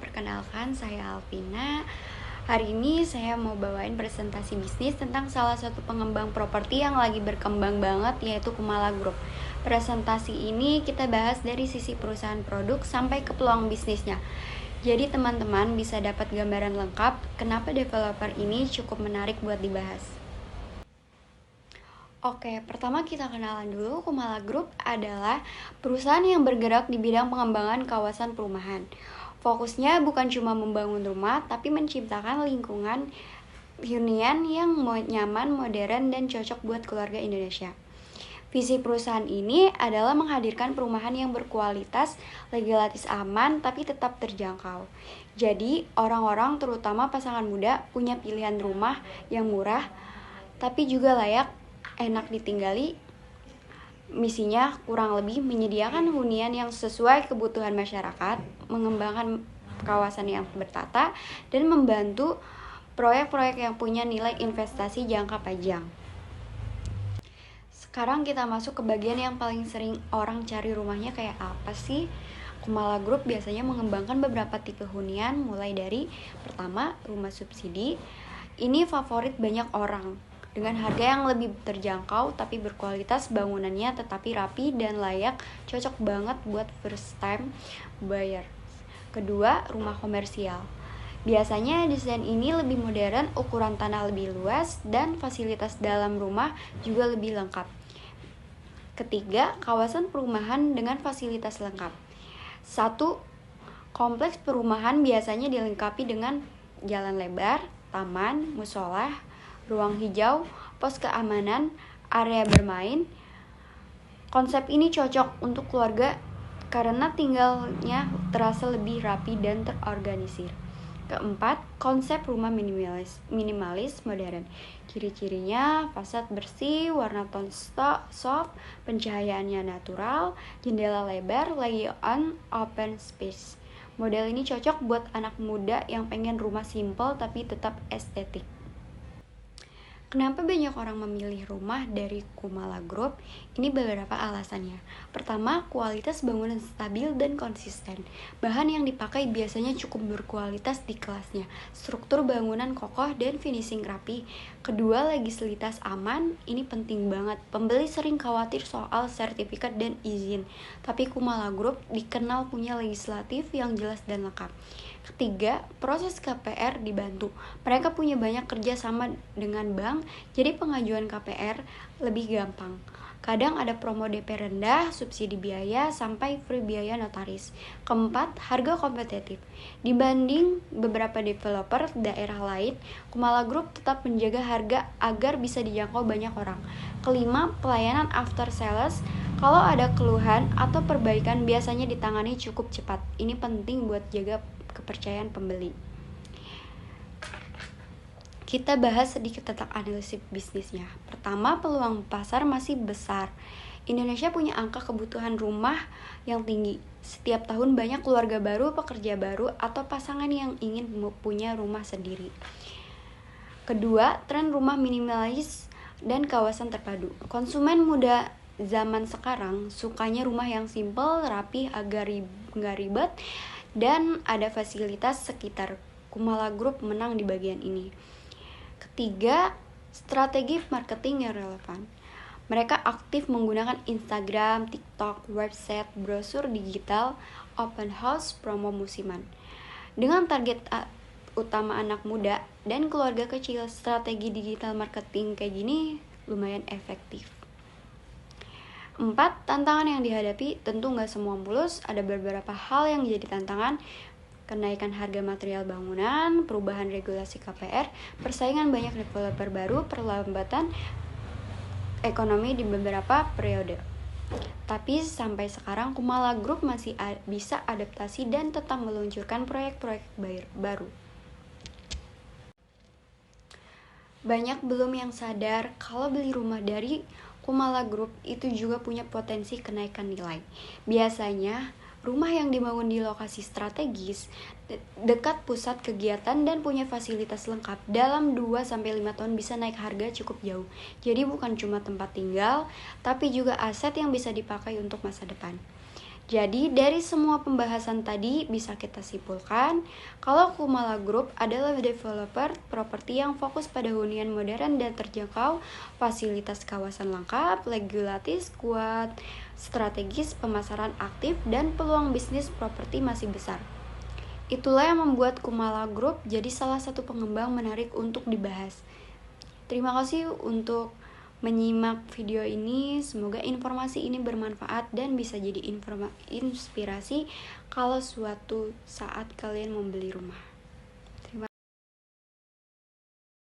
perkenalkan saya Alvina. Hari ini saya mau bawain presentasi bisnis tentang salah satu pengembang properti yang lagi berkembang banget, yaitu Kumala Group. Presentasi ini kita bahas dari sisi perusahaan produk sampai ke peluang bisnisnya. Jadi teman-teman bisa dapat gambaran lengkap kenapa developer ini cukup menarik buat dibahas. Oke, pertama kita kenalan dulu. Kumala Group adalah perusahaan yang bergerak di bidang pengembangan kawasan perumahan. Fokusnya bukan cuma membangun rumah, tapi menciptakan lingkungan hunian yang nyaman, modern, dan cocok buat keluarga Indonesia. Visi perusahaan ini adalah menghadirkan perumahan yang berkualitas, relatif aman, tapi tetap terjangkau. Jadi, orang-orang terutama pasangan muda punya pilihan rumah yang murah, tapi juga layak, enak ditinggali. Misinya kurang lebih menyediakan hunian yang sesuai kebutuhan masyarakat, mengembangkan kawasan yang bertata, dan membantu proyek-proyek yang punya nilai investasi jangka panjang. Sekarang kita masuk ke bagian yang paling sering orang cari rumahnya kayak apa sih? Kumala Group biasanya mengembangkan beberapa tipe hunian, mulai dari pertama, rumah subsidi. Ini favorit banyak orang, dengan harga yang lebih terjangkau tapi berkualitas, bangunannya tetapi rapi dan layak, cocok banget buat first time buyer. Kedua, rumah komersial. Biasanya desain ini lebih modern, ukuran tanah lebih luas, dan fasilitas dalam rumah juga lebih lengkap. Ketiga, kawasan perumahan dengan fasilitas lengkap. 1. Kompleks perumahan biasanya dilengkapi dengan jalan lebar, taman, musola, ruang hijau, pos keamanan, area bermain. Konsep ini cocok untuk keluarga karena tinggalnya terasa lebih rapi dan terorganisir. Keempat, konsep rumah minimalis modern. Ciri-cirinya fasad bersih, warna tone soft, pencahayaannya natural, jendela lebar, layout open space. Model ini cocok buat anak muda yang pengen rumah simple tapi tetap estetik. Kenapa banyak orang memilih rumah dari Kumala Group? Ini beberapa alasannya. Pertama, kualitas bangunan stabil dan konsisten. Bahan yang dipakai biasanya cukup berkualitas di kelasnya. Struktur bangunan kokoh dan finishing rapi. Kedua, legalitas aman. Ini penting banget. Pembeli sering khawatir soal sertifikat dan izin. Tapi Kumala Group dikenal punya legislatif yang jelas dan lengkap. Ketiga, proses KPR dibantu. Mereka punya banyak kerja sama dengan bank, jadi pengajuan KPR lebih gampang. Kadang ada promo DP rendah, subsidi biaya, sampai free biaya notaris. Keempat, harga kompetitif. Dibanding beberapa developer daerah lain, Kumala Group tetap menjaga harga agar bisa dijangkau banyak orang. Kelima, pelayanan after sales. Kalau ada keluhan atau perbaikan biasanya ditangani cukup cepat. Ini penting buat jaga kepercayaan pembeli. Kita bahas sedikit tentang analisis bisnisnya. Pertama, peluang pasar masih besar. Indonesia punya angka kebutuhan rumah yang tinggi. Setiap tahun banyak keluarga baru, pekerja baru, atau pasangan yang ingin punya rumah sendiri. Kedua, tren rumah minimalis dan kawasan terpadu. Konsumen muda zaman sekarang sukanya rumah yang simple, rapi, agak nggak ribet, dan ada fasilitas sekitar. Kumala Group menang di bagian ini. Ketiga, strategi marketing yang relevan. Mereka aktif menggunakan Instagram, TikTok, website, brosur digital, open house, promo musiman. Dengan target utama anak muda dan keluarga kecil, strategi digital marketing kayak gini lumayan efektif. 4. Tantangan yang dihadapi tentu nggak semua mulus, ada beberapa hal yang jadi tantangan. Kenaikan harga material bangunan, perubahan regulasi KPR, persaingan banyak developer baru, perlambatan ekonomi di beberapa periode. Tapi sampai sekarang Kumala Group masih bisa adaptasi dan tetap meluncurkan proyek-proyek baru. Banyak belum yang sadar kalau beli rumah dari Kumala Group itu juga punya potensi kenaikan nilai. Biasanya, rumah yang dibangun di lokasi strategis, dekat pusat kegiatan dan punya fasilitas lengkap, dalam 2-5 tahun bisa naik harga cukup jauh. Jadi bukan cuma tempat tinggal, tapi juga aset yang bisa dipakai untuk masa depan. Jadi dari semua pembahasan tadi bisa kita simpulkan kalau Kumala Group adalah developer properti yang fokus pada hunian modern dan terjangkau, fasilitas kawasan lengkap, regulatif kuat, strategis pemasaran aktif, dan peluang bisnis properti masih besar. Itulah yang membuat Kumala Group jadi salah satu pengembang menarik untuk dibahas. Terima kasih untuk menyimak video ini. Semoga informasi ini bermanfaat dan bisa jadi inspirasi kalau suatu saat kalian membeli rumah.